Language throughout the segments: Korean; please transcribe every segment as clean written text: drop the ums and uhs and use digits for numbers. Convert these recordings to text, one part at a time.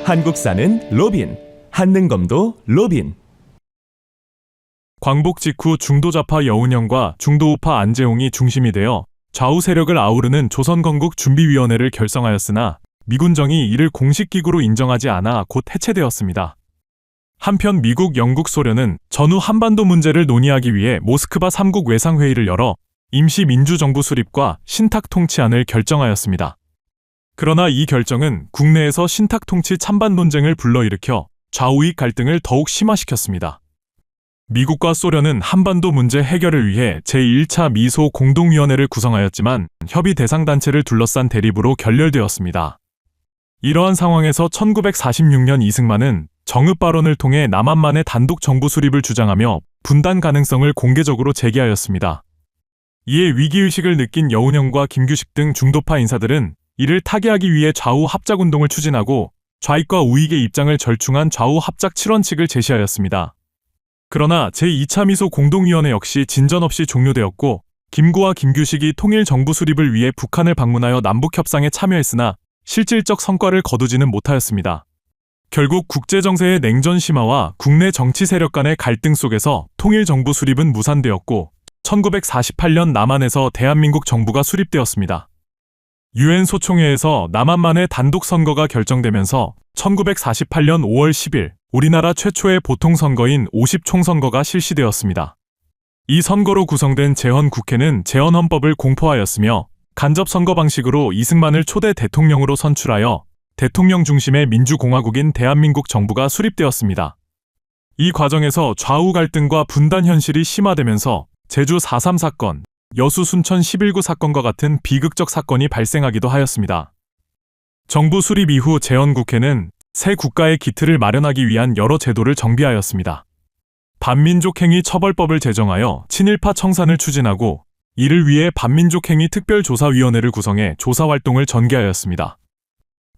한국사는 로빈, 한능검도 로빈. 광복 직후 중도좌파 여운형과 중도우파 안재홍이 중심이 되어 좌우 세력을 아우르는 조선건국준비위원회를 결성하였으나 미군정이 이를 공식기구로 인정하지 않아 곧 해체되었습니다. 한편 미국, 영국, 소련은 전후 한반도 문제를 논의하기 위해 모스크바 3국 외상회의를 열어 임시 민주정부 수립과 신탁통치안을 결정하였습니다. 그러나 이 결정은 국내에서 신탁통치 찬반 논쟁을 불러일으켜 좌우익 갈등을 더욱 심화시켰습니다. 미국과 소련은 한반도 문제 해결을 위해 제1차 미소 공동위원회를 구성하였지만 협의 대상 단체를 둘러싼 대립으로 결렬되었습니다. 이러한 상황에서 1946년 이승만은 정읍 발언을 통해 남한만의 단독 정부 수립을 주장하며 분단 가능성을 공개적으로 제기하였습니다. 이에 위기의식을 느낀 여운형과 김규식 등 중도파 인사들은 이를 타개하기 위해 좌우 합작운동을 추진하고 좌익과 우익의 입장을 절충한 좌우 합작 7원칙을 제시하였습니다. 그러나 제2차 미소 공동위원회 역시 진전 없이 종료되었고 김구와 김규식이 통일 정부 수립을 위해 북한을 방문하여 남북협상에 참여했으나 실질적 성과를 거두지는 못하였습니다. 결국 국제정세의 냉전 심화와 국내 정치 세력 간의 갈등 속에서 통일 정부 수립은 무산되었고 1948년 남한에서 대한민국 정부가 수립되었습니다. 유엔 소총회에서 남한만의 단독 선거가 결정되면서 1948년 5월 10일 우리나라 최초의 보통선거인 50총선거가 실시되었습니다. 이 선거로 구성된 재헌국회는 재헌헌법을 공포하였으며 간접선거 방식으로 이승만을 초대 대통령으로 선출하여 대통령 중심의 민주공화국인 대한민국 정부가 수립되었습니다. 이 과정에서 좌우 갈등과 분단 현실이 심화되면서 제주 4.3 사건, 여수 순천 11구 사건과 같은 비극적 사건이 발생하기도 하였습니다. 정부 수립 이후 재헌국회는 새 국가의 기틀을 마련하기 위한 여러 제도를 정비하였습니다. 반민족행위 처벌법을 제정하여 친일파 청산을 추진하고 이를 위해 반민족행위 특별조사위원회를 구성해 조사활동을 전개하였습니다.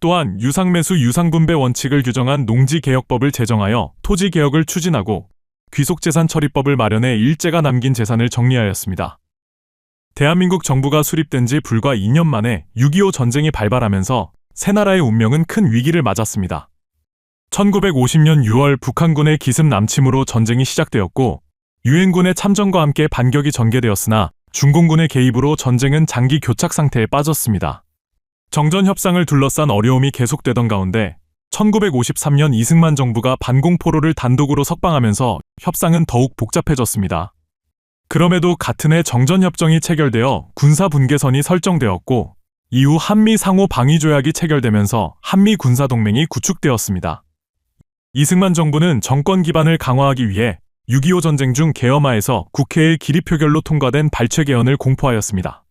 또한 유상매수 유상분배 원칙을 규정한 농지개혁법을 제정하여 토지개혁을 추진하고 귀속재산처리법을 마련해 일제가 남긴 재산을 정리하였습니다. 대한민국 정부가 수립된 지 불과 2년 만에 6.25 전쟁이 발발하면서 새 나라의 운명은 큰 위기를 맞았습니다. 1950년 6월 북한군의 기습 남침으로 전쟁이 시작되었고 유엔군의 참전과 함께 반격이 전개되었으나 중공군의 개입으로 전쟁은 장기 교착 상태에 빠졌습니다. 정전 협상을 둘러싼 어려움이 계속되던 가운데 1953년 이승만 정부가 반공포로를 단독으로 석방하면서 협상은 더욱 복잡해졌습니다. 그럼에도 같은 해 정전협정이 체결되어 군사분계선이 설정되었고 이후 한미 상호 방위조약이 체결되면서 한미 군사동맹이 구축되었습니다. 이승만 정부는 정권 기반을 강화하기 위해 6.25 전쟁 중 계엄하에서 국회의 기립표결로 통과된 발췌개헌을 공포하였습니다.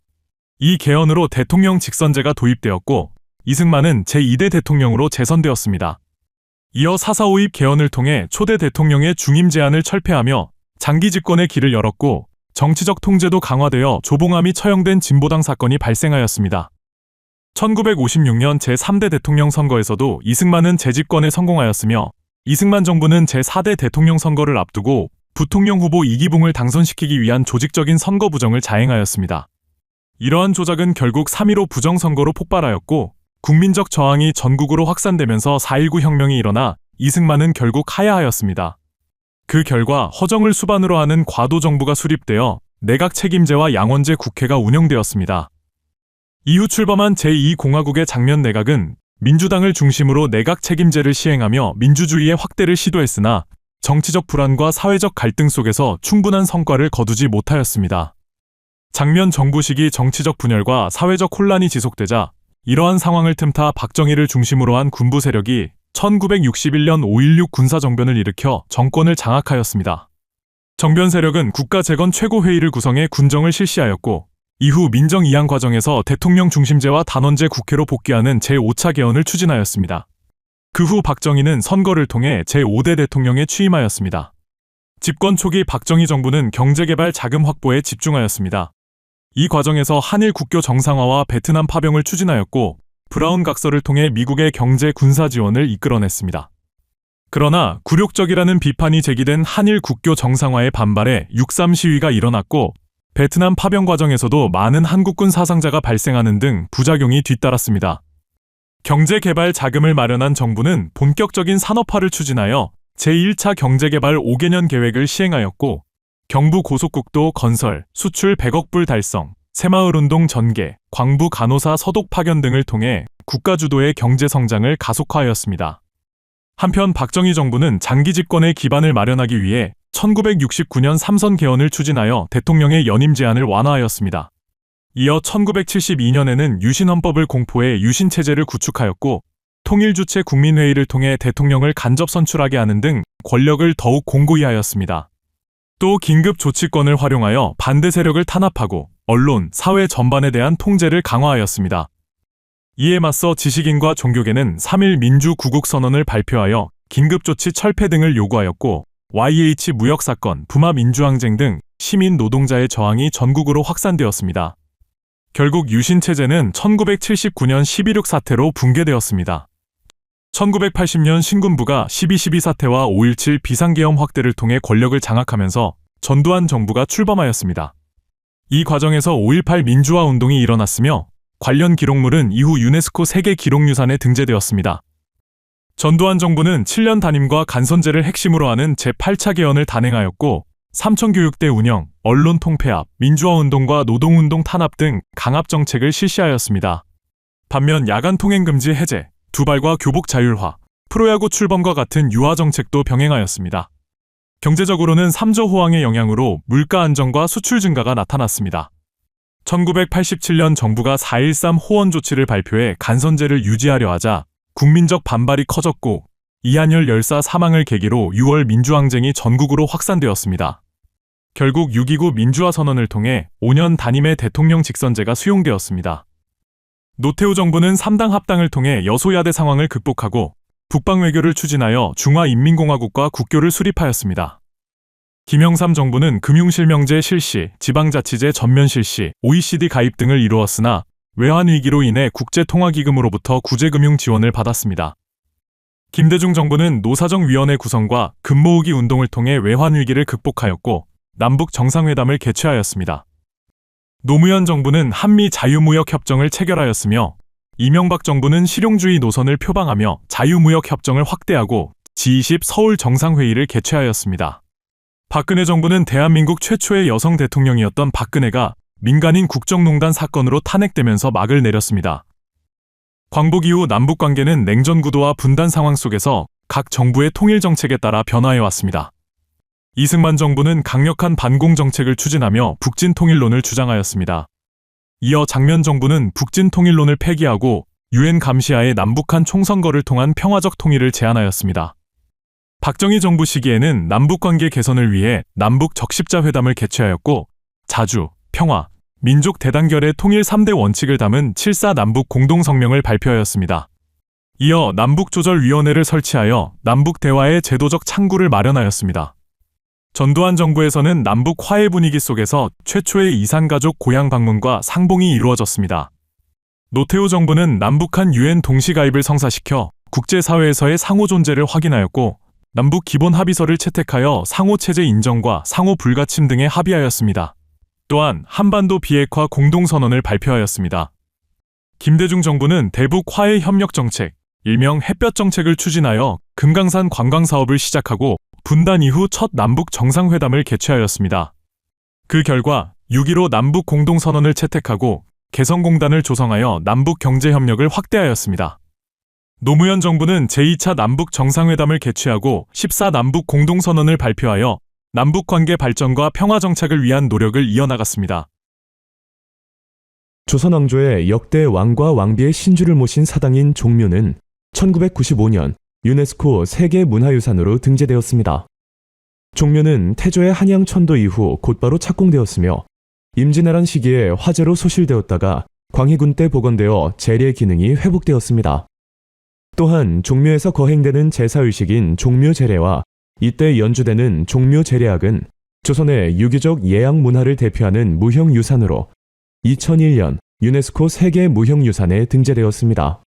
이 개헌으로 대통령 직선제가 도입되었고 이승만은 제2대 대통령으로 재선되었습니다. 이어 4.4.5입 개헌을 통해 초대 대통령의 중임 제한을 철폐하며 장기 집권의 길을 열었고 정치적 통제도 강화되어 조봉암이 처형된 진보당 사건이 발생하였습니다. 1956년 제3대 대통령 선거에서도 이승만은 재집권에 성공하였으며 이승만 정부는 제4대 대통령 선거를 앞두고 부통령 후보 이기붕을 당선시키기 위한 조직적인 선거 부정을 자행하였습니다. 이러한 조작은 결국 3.15 부정선거로 폭발하였고 국민적 저항이 전국으로 확산되면서 4.19 혁명이 일어나 이승만은 결국 하야하였습니다. 그 결과 허정을 수반으로 하는 과도정부가 수립되어 내각 책임제와 양원제 국회가 운영되었습니다. 이후 출범한 제2공화국의 장면 내각은 민주당을 중심으로 내각 책임제를 시행하며 민주주의의 확대를 시도했으나 정치적 불안과 사회적 갈등 속에서 충분한 성과를 거두지 못하였습니다. 장면 정부 시기 정치적 분열과 사회적 혼란이 지속되자 이러한 상황을 틈타 박정희를 중심으로 한 군부 세력이 1961년 5.16 군사정변을 일으켜 정권을 장악하였습니다. 정변 세력은 국가재건 최고회의를 구성해 군정을 실시하였고 이후 민정 이양 과정에서 대통령 중심제와 단원제 국회로 복귀하는 제5차 개헌을 추진하였습니다. 그 후 박정희는 선거를 통해 제5대 대통령에 취임하였습니다. 집권 초기 박정희 정부는 경제개발 자금 확보에 집중하였습니다. 이 과정에서 한일 국교 정상화와 베트남 파병을 추진하였고 브라운 각서를 통해 미국의 경제 군사 지원을 이끌어냈습니다. 그러나 굴욕적이라는 비판이 제기된 한일 국교 정상화에 반발해 6.3 시위가 일어났고 베트남 파병 과정에서도 많은 한국군 사상자가 발생하는 등 부작용이 뒤따랐습니다. 경제개발 자금을 마련한 정부는 본격적인 산업화를 추진하여 제1차 경제개발 5개년 계획을 시행하였고 경부 고속국도 건설, 수출 100억 불 달성, 새마을운동 전개, 광부 간호사 서독 파견 등을 통해 국가 주도의 경제 성장을 가속화하였습니다. 한편 박정희 정부는 장기 집권의 기반을 마련하기 위해 1969년 삼선 개헌을 추진하여 대통령의 연임 제한을 완화하였습니다. 이어 1972년에는 유신헌법을 공포해 유신체제를 구축하였고 통일주체 국민회의를 통해 대통령을 간접 선출하게 하는 등 권력을 더욱 공고히 하였습니다. 또 긴급조치권을 활용하여 반대 세력을 탄압하고 언론, 사회 전반에 대한 통제를 강화하였습니다. 이에 맞서 지식인과 종교계는 3.1 민주구국선언을 발표하여 긴급조치 철폐 등을 요구하였고 YH 무역사건, 부마 민주항쟁 등 시민 노동자의 저항이 전국으로 확산되었습니다. 결국 유신체제는 1979년 12.6 사태로 붕괴되었습니다. 1980년 신군부가 12.12 사태와 5.17 비상계엄 확대를 통해 권력을 장악하면서 전두환 정부가 출범하였습니다. 이 과정에서 5.18 민주화 운동이 일어났으며 관련 기록물은 이후 유네스코 세계 기록유산에 등재되었습니다. 전두환 정부는 7년 단임과 간선제를 핵심으로 하는 제8차 개헌을 단행하였고 삼천교육대 운영, 언론 통폐합, 민주화운동과 노동운동 탄압 등 강압정책을 실시하였습니다. 반면 야간 통행금지 해제, 두발과 교복 자율화, 프로야구 출범과 같은 유화정책도 병행하였습니다. 경제적으로는 3조 호황의 영향으로 물가 안정과 수출 증가가 나타났습니다. 1987년 정부가 4.13 호원 조치를 발표해 간선제를 유지하려 하자 국민적 반발이 커졌고 이한열 열사 사망을 계기로 6월 민주항쟁이 전국으로 확산되었습니다. 결국 6.29 민주화 선언을 통해 5년 단임의 대통령 직선제가 수용되었습니다. 노태우 정부는 3당 합당을 통해 여소야대 상황을 극복하고 북방외교를 추진하여 중화인민공화국과 국교를 수립하였습니다. 김영삼 정부는 금융실명제 실시, 지방자치제 전면 실시, OECD 가입 등을 이루었으나 외환위기로 인해 국제통화기금으로부터 구제금융 지원을 받았습니다. 김대중 정부는 노사정위원회 구성과 금모으기 운동을 통해 외환위기를 극복하였고 남북 정상회담을 개최하였습니다. 노무현 정부는 한미 자유무역협정을 체결하였으며 이명박 정부는 실용주의 노선을 표방하며 자유무역협정을 확대하고 G20 서울 정상회의를 개최하였습니다. 박근혜 정부는 대한민국 최초의 여성 대통령이었던 박근혜가 민간인 국정농단 사건으로 탄핵되면서 막을 내렸습니다. 광복 이후 남북관계는 냉전 구도와 분단 상황 속에서 각 정부의 통일 정책에 따라 변화해왔습니다. 이승만 정부는 강력한 반공 정책을 추진하며 북진 통일론을 주장하였습니다. 이어 장면 정부는 북진 통일론을 폐기하고 유엔 감시하에 남북한 총선거를 통한 평화적 통일을 제안하였습니다. 박정희 정부 시기에는 남북관계 개선을 위해 남북 적십자 회담을 개최하였고 자주, 평화, 민족 대단결의 통일 3대 원칙을 담은 7.4 남북 공동성명을 발표하였습니다. 이어 남북조절위원회를 설치하여 남북 대화의 제도적 창구를 마련하였습니다. 전두환 정부에서는 남북 화해 분위기 속에서 최초의 이산가족 고향 방문과 상봉이 이루어졌습니다. 노태우 정부는 남북한 유엔 동시가입을 성사시켜 국제사회에서의 상호 존재를 확인하였고 남북 기본 합의서를 채택하여 상호 체제 인정과 상호 불가침 등에 합의하였습니다. 또한 한반도 비핵화 공동선언을 발표하였습니다. 김대중 정부는 대북 화해 협력 정책, 일명 햇볕 정책을 추진하여 금강산 관광 사업을 시작하고 분단 이후 첫 남북 정상회담을 개최하였습니다. 그 결과 6.15 남북 공동선언을 채택하고 개성공단을 조성하여 남북 경제협력을 확대하였습니다. 노무현 정부는 제2차 남북 정상회담을 개최하고 14 남북 공동선언을 발표하여 남북관계 발전과 평화 정착을 위한 노력을 이어나갔습니다. 조선 왕조의 역대 왕과 왕비의 신주를 모신 사당인 종묘는 1995년 유네스코 세계문화유산으로 등재되었습니다. 종묘는 태조의 한양천도 이후 곧바로 착공되었으며 임진왜란 시기에 화재로 소실되었다가 광해군 때 복원되어 재래 기능이 회복되었습니다. 또한 종묘에서 거행되는 제사의식인 종묘제례와 이때 연주되는 종묘제례악은 조선의 유교적 예약 문화를 대표하는 무형유산으로 2001년 유네스코 세계무형유산에 등재되었습니다.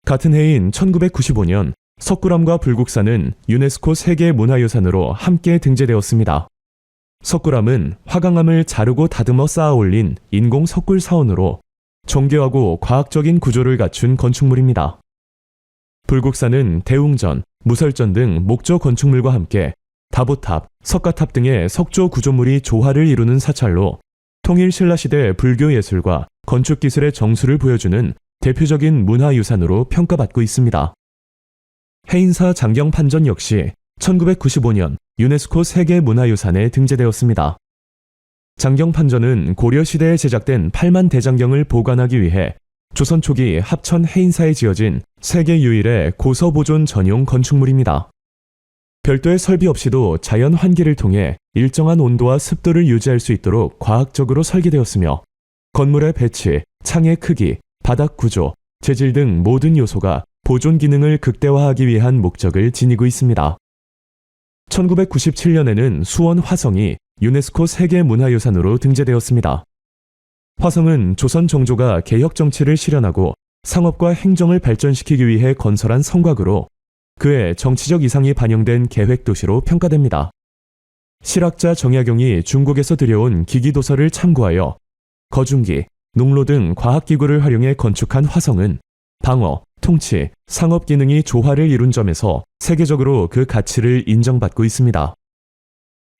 같은 해인 1995년 석굴암과 불국사는 유네스코 세계문화유산으로 함께 등재되었습니다. 석굴암은 화강암을 자르고 다듬어 쌓아 올린 인공 석굴 사원으로 정교하고 과학적인 구조를 갖춘 건축물입니다. 불국사는 대웅전, 무설전 등 목조 건축물과 함께 다보탑, 석가탑 등의 석조 구조물이 조화를 이루는 사찰로 통일 신라시대 불교 예술과 건축 기술의 정수를 보여주는 대표적인 문화유산으로 평가받고 있습니다. 해인사 장경판전 역시 1995년 유네스코 세계문화유산에 등재되었습니다. 장경판전은 고려시대에 제작된 8만 대장경을 보관하기 위해 조선 초기 합천 해인사에 지어진 세계 유일의 고서보존 전용 건축물입니다. 별도의 설비 없이도 자연 환기를 통해 일정한 온도와 습도를 유지할 수 있도록 과학적으로 설계되었으며 건물의 배치, 창의 크기, 바닥 구조, 재질 등 모든 요소가 보존 기능을 극대화하기 위한 목적을 지니고 있습니다. 1997년에는 수원 화성이 유네스코 세계문화유산으로 등재되었습니다. 화성은 조선 정조가 개혁 정치를 실현하고 상업과 행정을 발전시키기 위해 건설한 성곽으로 그의 정치적 이상이 반영된 계획도시로 평가됩니다. 실학자 정약용이 중국에서 들여온 기기도서를 참고하여 거중기, 농로 등 과학기구를 활용해 건축한 화성은 방어, 통치, 상업 기능이 조화를 이룬 점에서 세계적으로 그 가치를 인정받고 있습니다.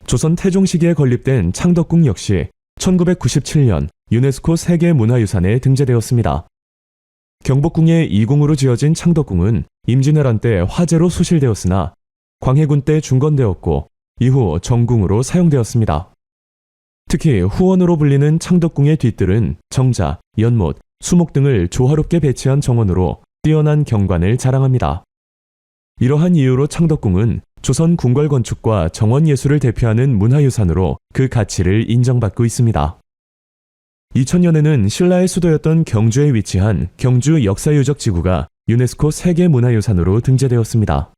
조선 태종 시기에 건립된 창덕궁 역시 1997년 유네스코 세계문화유산에 등재되었습니다. 경복궁의 이궁으로 지어진 창덕궁은 임진왜란 때 화재로 소실되었으나 광해군 때 중건되었고 이후 정궁으로 사용되었습니다. 특히 후원으로 불리는 창덕궁의 뒤뜰은 정자, 연못, 수목 등을 조화롭게 배치한 정원으로 뛰어난 경관을 자랑합니다. 이러한 이유로 창덕궁은 조선 궁궐 건축과 정원 예술을 대표하는 문화유산으로 그 가치를 인정받고 있습니다. 2000년에는 신라의 수도였던 경주에 위치한 경주 역사유적 지구가 유네스코 세계문화유산으로 등재되었습니다.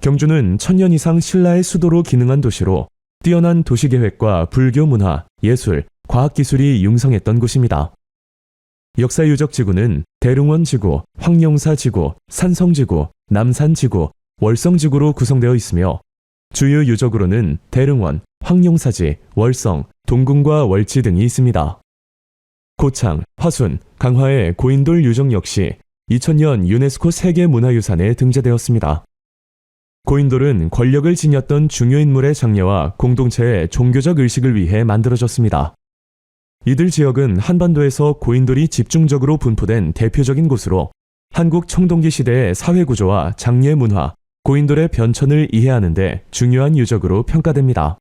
경주는 1000년 이상 신라의 수도로 기능한 도시로 뛰어난 도시계획과 불교 문화, 예술, 과학기술이 융성했던 곳입니다. 역사유적 지구는 대릉원지구, 황룡사지구, 산성지구, 남산지구, 월성지구로 구성되어 있으며 주요 유적으로는 대릉원, 황룡사지, 월성, 동궁과 월지 등이 있습니다. 고창, 화순, 강화의 고인돌 유적 역시 2000년 유네스코 세계문화유산에 등재되었습니다. 고인돌은 권력을 지녔던 중요 인물의 장례와 공동체의 종교적 의식을 위해 만들어졌습니다. 이들 지역은 한반도에서 고인돌이 집중적으로 분포된 대표적인 곳으로 한국 청동기 시대의 사회구조와 장례 문화, 고인돌의 변천을 이해하는 데 중요한 유적으로 평가됩니다.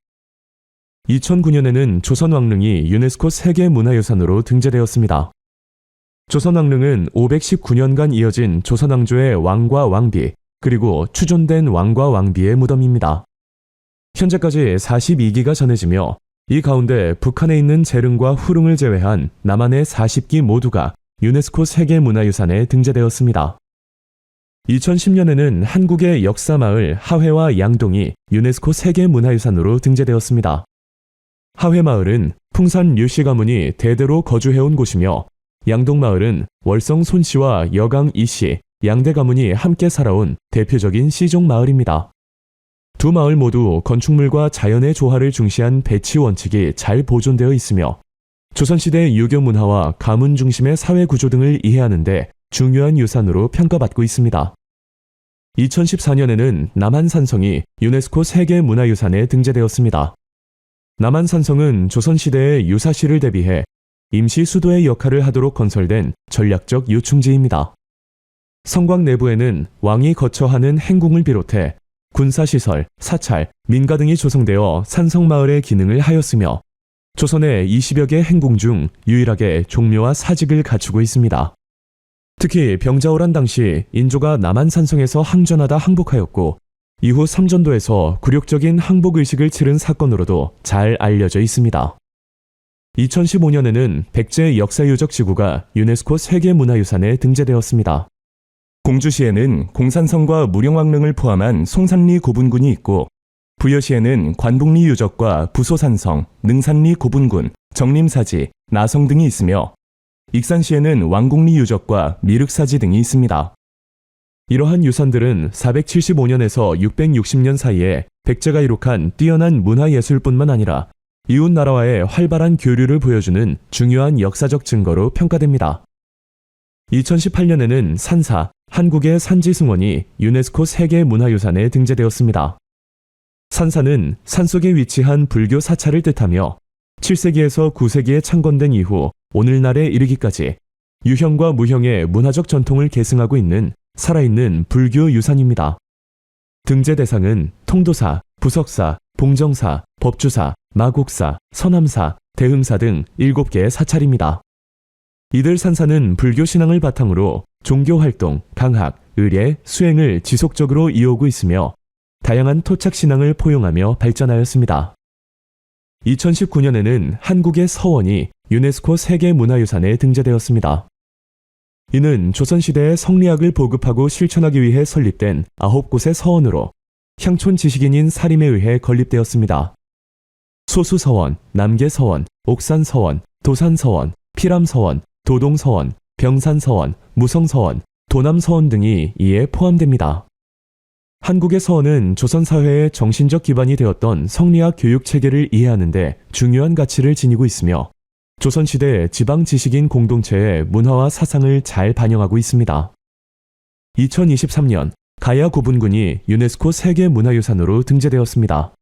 2009년에는 조선왕릉이 유네스코 세계문화유산으로 등재되었습니다. 조선왕릉은 519년간 이어진 조선왕조의 왕과 왕비, 그리고 추존된 왕과 왕비의 무덤입니다. 현재까지 42기가 전해지며 이 가운데 북한에 있는 재릉과 후릉을 제외한 남한의 40기 모두가 유네스코 세계문화유산에 등재되었습니다. 2010년에는 한국의 역사마을 하회와 양동이 유네스코 세계문화유산으로 등재되었습니다. 하회마을은 풍산 류씨 가문이 대대로 거주해온 곳이며 양동마을은 월성 손씨와 여강 이씨, 양대 가문이 함께 살아온 대표적인 씨종 마을입니다. 두 마을 모두 건축물과 자연의 조화를 중시한 배치 원칙이 잘 보존되어 있으며 조선시대 유교 문화와 가문 중심의 사회 구조 등을 이해하는 데 중요한 유산으로 평가받고 있습니다. 2014년에는 남한산성이 유네스코 세계문화유산에 등재되었습니다. 남한산성은 조선시대의 유사시를 대비해 임시 수도의 역할을 하도록 건설된 전략적 요충지입니다. 성곽 내부에는 왕이 거처하는 행궁을 비롯해 군사시설, 사찰, 민가 등이 조성되어 산성마을의 기능을 하였으며 조선의 20여 개 행궁 중 유일하게 종묘와 사직을 갖추고 있습니다. 특히 병자호란 당시 인조가 남한산성에서 항전하다 항복하였고 이후 삼전도에서 굴욕적인 항복의식을 치른 사건으로도 잘 알려져 있습니다. 2015년에는 백제 역사유적 지구가 유네스코 세계문화유산에 등재되었습니다. 공주시에는 공산성과 무령왕릉을 포함한 송산리 고분군이 있고 부여시에는 관북리 유적과 부소산성, 능산리 고분군, 정림사지, 나성 등이 있으며 익산시에는 왕곡리 유적과 미륵사지 등이 있습니다. 이러한 유산들은 475년에서 660년 사이에 백제가 이룩한 뛰어난 문화예술뿐만 아니라 이웃 나라와의 활발한 교류를 보여주는 중요한 역사적 증거로 평가됩니다. 2018년에는 산사, 한국의 산지승원이 유네스코 세계문화유산에 등재되었습니다. 산사는 산속에 위치한 불교 사찰을 뜻하며 7세기에서 9세기에 창건된 이후 오늘날에 이르기까지 유형과 무형의 문화적 전통을 계승하고 있는 살아있는 불교 유산입니다. 등재 대상은 통도사, 부석사, 봉정사, 법주사, 마곡사, 서남사, 대흥사 등 7개의 사찰입니다. 이들 산사는 불교 신앙을 바탕으로 종교활동, 강학, 의례, 수행을 지속적으로 이어오고 있으며 다양한 토착 신앙을 포용하며 발전하였습니다. 2019년에는 한국의 서원이 유네스코 세계문화유산에 등재되었습니다. 이는 조선시대의 성리학을 보급하고 실천하기 위해 설립된 9곳의 서원으로 향촌 지식인인 사림에 의해 건립되었습니다. 소수서원, 남계서원, 옥산서원, 도산서원, 피람서원, 도동서원, 병산서원, 무성서원, 도남서원 등이 이에 포함됩니다. 한국의 서원은 조선사회의 정신적 기반이 되었던 성리학 교육 체계를 이해하는 데 중요한 가치를 지니고 있으며 조선시대 지방 지식인 공동체의 문화와 사상을 잘 반영하고 있습니다. 2023년 가야 고분군이 유네스코 세계문화유산으로 등재되었습니다.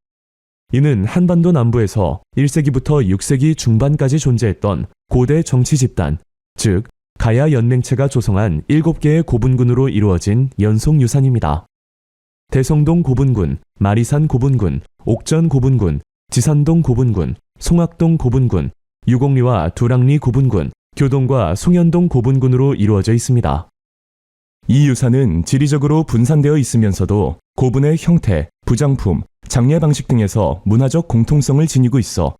이는 한반도 남부에서 1세기부터 6세기 중반까지 존재했던 고대 정치 집단, 즉 가야 연맹체가 조성한 7개의 고분군으로 이루어진 연속유산입니다. 대성동 고분군, 마리산 고분군, 옥전 고분군, 지산동 고분군, 송악동 고분군, 유곡리와 두랑리 고분군, 교동과 송현동 고분군으로 이루어져 있습니다. 이 유산은 지리적으로 분산되어 있으면서도 고분의 형태, 부장품, 장례 방식 등에서 문화적 공통성을 지니고 있어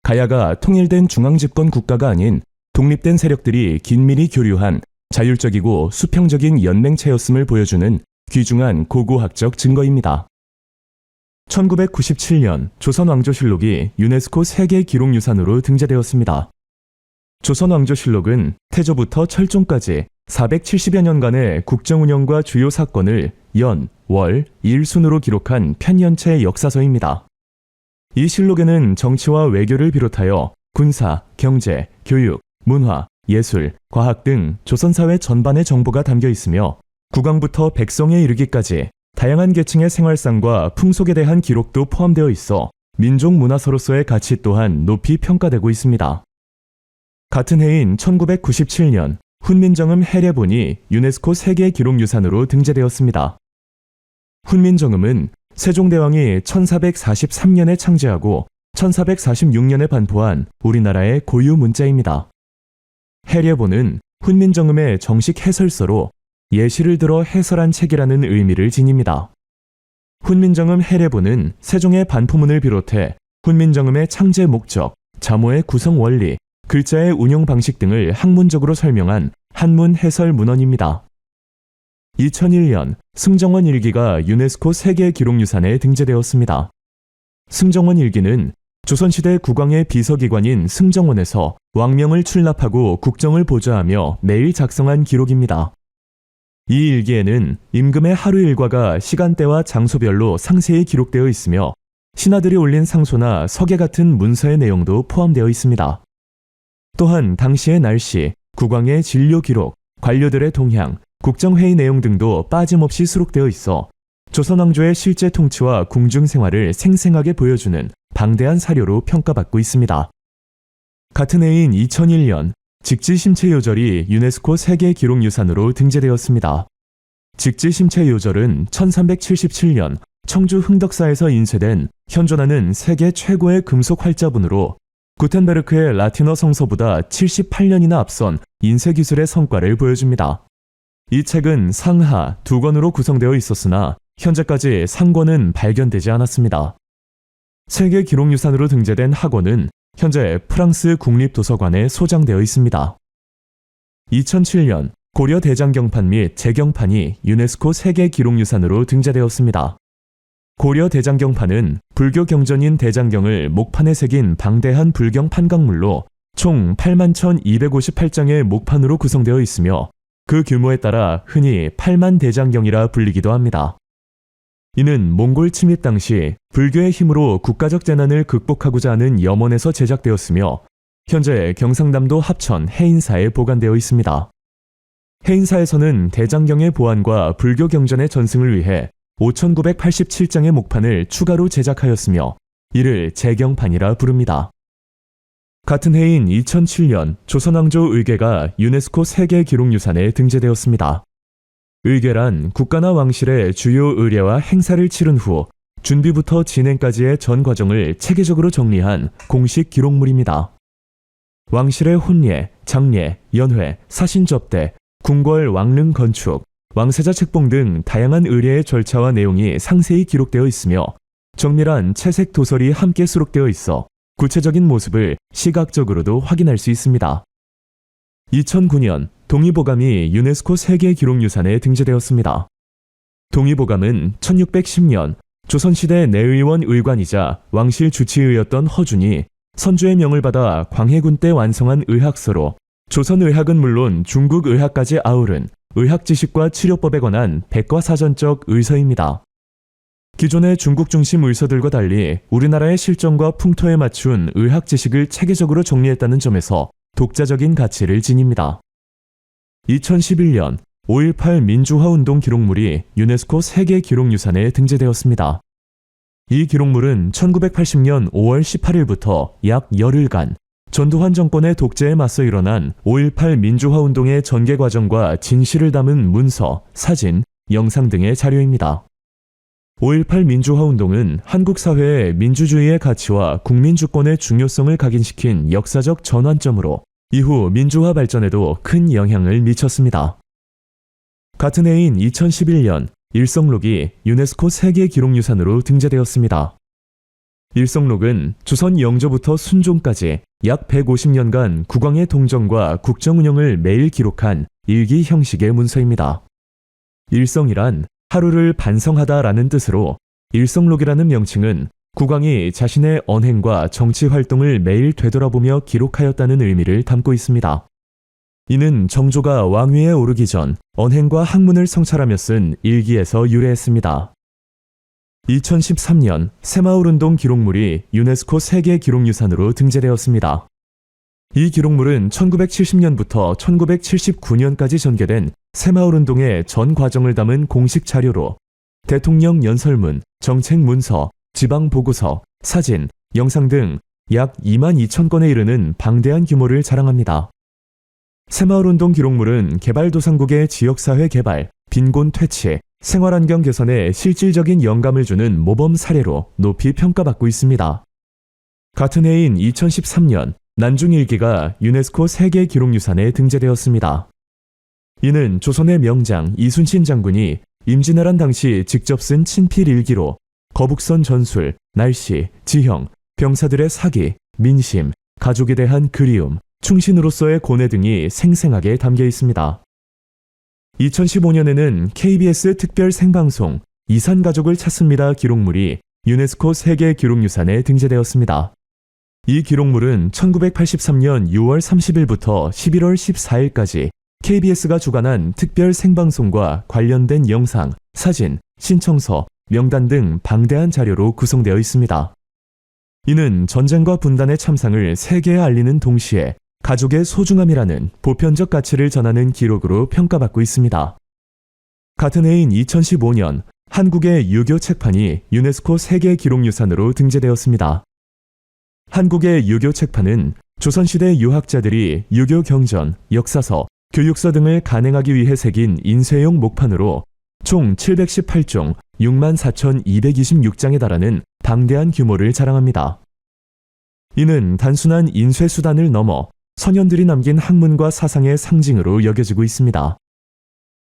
가야가 통일된 중앙집권 국가가 아닌 독립된 세력들이 긴밀히 교류한 자율적이고 수평적인 연맹체였음을 보여주는 귀중한 고고학적 증거입니다. 1997년 조선왕조실록이 유네스코 세계기록유산으로 등재되었습니다. 조선왕조실록은 태조부터 철종까지 470여 년간의 국정운영과 주요 사건을 연, 월, 일 순으로 기록한 편연체 역사서입니다. 이 실록에는 정치와 외교를 비롯하여 군사, 경제, 교육, 문화, 예술, 과학 등 조선사회 전반의 정보가 담겨 있으며 국왕부터 백성에 이르기까지 다양한 계층의 생활상과 풍속에 대한 기록도 포함되어 있어 민족 문화서로서의 가치 또한 높이 평가되고 있습니다. 같은 해인 1997년 훈민정음 해례본이 유네스코 세계기록유산으로 등재되었습니다. 훈민정음은 세종대왕이 1443년에 창제하고 1446년에 반포한 우리나라의 고유 문자입니다. 해례본은 훈민정음의 정식 해설서로 예시를 들어 해설한 책이라는 의미를 지닙니다. 훈민정음 해례본은 세종의 반포문을 비롯해 훈민정음의 창제 목적, 자모의 구성 원리, 글자의 운용 방식 등을 학문적으로 설명한 한문 해설 문헌입니다. 2001년 승정원 일기가 유네스코 세계기록유산에 등재되었습니다. 승정원 일기는 조선시대 국왕의 비서기관인 승정원에서 왕명을 출납하고 국정을 보좌하며 매일 작성한 기록입니다. 이 일기에는 임금의 하루 일과가 시간대와 장소별로 상세히 기록되어 있으며 신하들이 올린 상소나 서계 같은 문서의 내용도 포함되어 있습니다. 또한 당시의 날씨, 국왕의 진료 기록, 관료들의 동향, 국정회의 내용 등도 빠짐없이 수록되어 있어 조선왕조의 실제 통치와 궁중 생활을 생생하게 보여주는 방대한 사료로 평가받고 있습니다. 같은 해인 2001년 직지심체요절이 유네스코 세계기록유산으로 등재되었습니다. 직지심체요절은 1377년 청주 흥덕사에서 인쇄된 현존하는 세계 최고의 금속 활자본으로 구텐베르크의 라틴어 성서보다 78년이나 앞선 인쇄기술의 성과를 보여줍니다. 이 책은 상하 2권으로 구성되어 있었으나 현재까지 상권은 발견되지 않았습니다. 세계기록유산으로 등재된 하권은 현재 프랑스 국립도서관에 소장되어 있습니다. 2007년 고려 대장경판 및 제경판이 유네스코 세계기록유산으로 등재되었습니다. 고려 대장경판은 불교 경전인 대장경을 목판에 새긴 방대한 불경 판각물로 총 81,258장의 목판으로 구성되어 있으며 그 규모에 따라 흔히 8만 대장경이라 불리기도 합니다. 이는 몽골 침입 당시 불교의 힘으로 국가적 재난을 극복하고자 하는 염원에서 제작되었으며 현재 경상남도 합천 해인사에 보관되어 있습니다. 해인사에서는 대장경의 보안과 불교 경전의 전승을 위해 5,987장의 목판을 추가로 제작하였으며 이를 재경판이라 부릅니다. 같은 해인 2007년 조선왕조 의궤가 유네스코 세계기록유산에 등재되었습니다. 의궤란 국가나 왕실의 주요 의례와 행사를 치른 후 준비부터 진행까지의 전 과정을 체계적으로 정리한 공식 기록물입니다. 왕실의 혼례, 장례, 연회, 사신 접대, 궁궐 왕릉 건축, 왕세자 책봉 등 다양한 의례의 절차와 내용이 상세히 기록되어 있으며 정밀한 채색 도설이 함께 수록되어 있어 구체적인 모습을 시각적으로도 확인할 수 있습니다. 2009년 동의보감이 유네스코 세계기록유산에 등재되었습니다. 동의보감은 1610년 조선시대 내의원 의관이자 왕실 주치의였던 허준이 선조의 명을 받아 광해군 때 완성한 의학서로 조선의학은 물론 중국의학까지 아우른 의학지식과 치료법에 관한 백과사전적 의서입니다. 기존의 중국 중심 의서들과 달리 우리나라의 실정과 풍토에 맞춘 의학 지식을 체계적으로 정리했다는 점에서 독자적인 가치를 지닙니다. 2011년 5.18 민주화운동 기록물이 유네스코 세계기록유산에 등재되었습니다. 이 기록물은 1980년 5월 18일부터 약 열흘간 전두환 정권의 독재에 맞서 일어난 5.18 민주화운동의 전개 과정과 진실을 담은 문서, 사진, 영상 등의 자료입니다. 5.18 민주화운동은 한국 사회의 민주주의의 가치와 국민주권의 중요성을 각인시킨 역사적 전환점으로 이후 민주화 발전에도 큰 영향을 미쳤습니다. 같은 해인 2011년 일성록이 유네스코 세계기록유산으로 등재되었습니다. 일성록은 조선 영조부터 순종까지 약 150년간 국왕의 동정과 국정 운영을 매일 기록한 일기 형식의 문서입니다. 일성이란 하루를 반성하다라는 뜻으로 일성록이라는 명칭은 국왕이 자신의 언행과 정치 활동을 매일 되돌아보며 기록하였다는 의미를 담고 있습니다. 이는 정조가 왕위에 오르기 전 언행과 학문을 성찰하며 쓴 일기에서 유래했습니다. 2013년 새마을운동 기록물이 유네스코 세계기록유산으로 등재되었습니다. 이 기록물은 1970년부터 1979년까지 전개된 새마을운동의 전 과정을 담은 공식 자료로 대통령 연설문, 정책문서, 지방보고서, 사진, 영상 등 약 22,000건에 이르는 방대한 규모를 자랑합니다. 새마을운동 기록물은 개발도상국의 지역사회 개발, 빈곤 퇴치, 생활환경 개선에 실질적인 영감을 주는 모범 사례로 높이 평가받고 있습니다. 같은 해인 2013년 난중일기가 유네스코 세계기록유산에 등재되었습니다. 이는 조선의 명장 이순신 장군이 임진왜란 당시 직접 쓴 친필일기로 거북선 전술, 날씨, 지형, 병사들의 사기, 민심, 가족에 대한 그리움, 충신으로서의 고뇌 등이 생생하게 담겨 있습니다. 2015년에는 KBS 특별 생방송 이산가족을 찾습니다 기록물이 유네스코 세계기록유산에 등재되었습니다. 이 기록물은 1983년 6월 30일부터 11월 14일까지 KBS가 주관한 특별 생방송과 관련된 영상, 사진, 신청서, 명단 등 방대한 자료로 구성되어 있습니다. 이는 전쟁과 분단의 참상을 세계에 알리는 동시에 가족의 소중함이라는 보편적 가치를 전하는 기록으로 평가받고 있습니다. 같은 해인 2015년 한국의 유교 책판이 유네스코 세계기록유산으로 등재되었습니다. 한국의 유교 책판은 조선시대 유학자들이 유교 경전, 역사서, 교육서 등을 간행하기 위해 새긴 인쇄용 목판으로 총 718종 64,226장에 달하는 방대한 규모를 자랑합니다. 이는 단순한 인쇄 수단을 넘어 선현들이 남긴 학문과 사상의 상징으로 여겨지고 있습니다.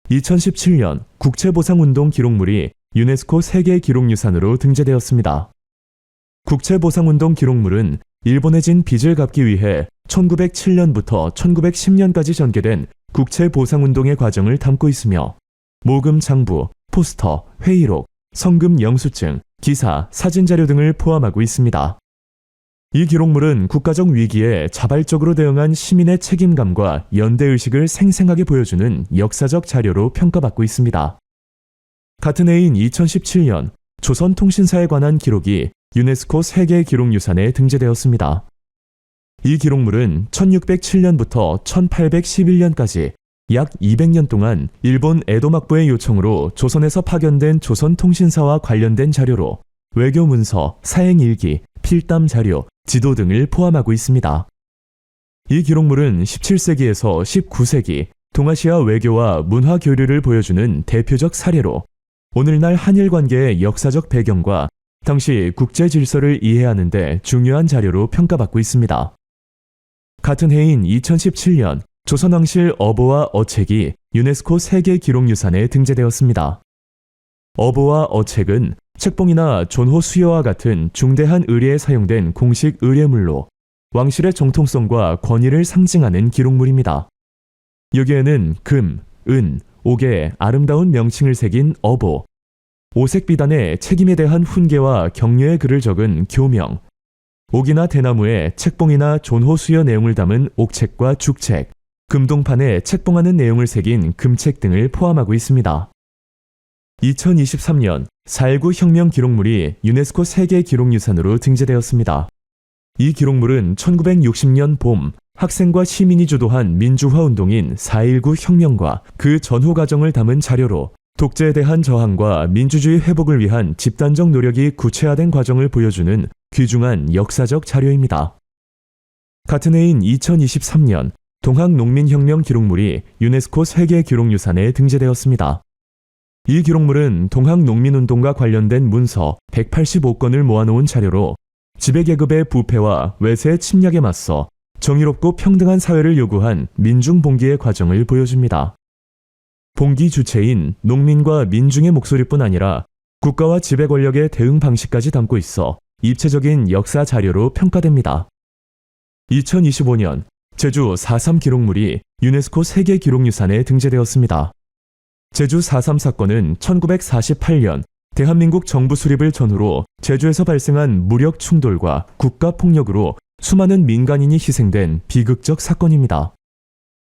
2017년 국채보상운동 기록물이 유네스코 세계기록유산으로 등재되었습니다. 국채보상운동 기록물은 일본에 진 빚을 갚기 위해 1907년부터 1910년까지 전개된 국채보상운동의 과정을 담고 있으며 모금 장부, 포스터, 회의록, 성금 영수증, 기사, 사진자료 등을 포함하고 있습니다. 이 기록물은 국가적 위기에 자발적으로 대응한 시민의 책임감과 연대의식을 생생하게 보여주는 역사적 자료로 평가받고 있습니다. 같은 해인 2017년 조선통신사에 관한 기록이 유네스코 세계기록유산에 등재되었습니다. 이 기록물은 1607년부터 1811년까지 약 200년 동안 일본 에도막부의 요청으로 조선에서 파견된 조선통신사와 관련된 자료로 외교 문서, 사행일기, 필담 자료, 지도 등을 포함하고 있습니다. 이 기록물은 17세기에서 19세기 동아시아 외교와 문화 교류를 보여주는 대표적 사례로 오늘날 한일 관계의 역사적 배경과 당시 국제 질서를 이해하는 데 중요한 자료로 평가받고 있습니다. 같은 해인 2017년 조선왕실 어보와 어책이 유네스코 세계기록유산에 등재되었습니다. 어보와 어책은 책봉이나 존호 수여와 같은 중대한 의례에 사용된 공식 의례물로 왕실의 정통성과 권위를 상징하는 기록물입니다. 여기에는 금, 은, 옥의 아름다운 명칭을 새긴 어보, 오색 비단에 책임에 대한 훈계와 격려의 글을 적은 교명, 옥이나 대나무에 책봉이나 존호 수여 내용을 담은 옥책과 죽책, 금동판에 책봉하는 내용을 새긴 금책 등을 포함하고 있습니다. 2023년 4.19 혁명 기록물이 유네스코 세계기록유산으로 등재되었습니다. 이 기록물은 1960년 봄 학생과 시민이 주도한 민주화 운동인 4.19 혁명과 그 전후 과정을 담은 자료로 독재에 대한 저항과 민주주의 회복을 위한 집단적 노력이 구체화된 과정을 보여주는 귀중한 역사적 자료입니다. 같은 해인 2023년 동학농민혁명 기록물이 유네스코 세계기록유산에 등재되었습니다. 이 기록물은 동학농민운동과 관련된 문서 185건을 모아놓은 자료로 지배계급의 부패와 외세의 침략에 맞서 정의롭고 평등한 사회를 요구한 민중봉기의 과정을 보여줍니다. 봉기 주체인 농민과 민중의 목소리뿐 아니라 국가와 지배 권력의 대응 방식까지 담고 있어 입체적인 역사 자료로 평가됩니다. 2025년 제주 4.3 기록물이 유네스코 세계기록유산에 등재되었습니다. 제주 4.3 사건은 1948년 대한민국 정부 수립을 전후로 제주에서 발생한 무력 충돌과 국가 폭력으로 수많은 민간인이 희생된 비극적 사건입니다.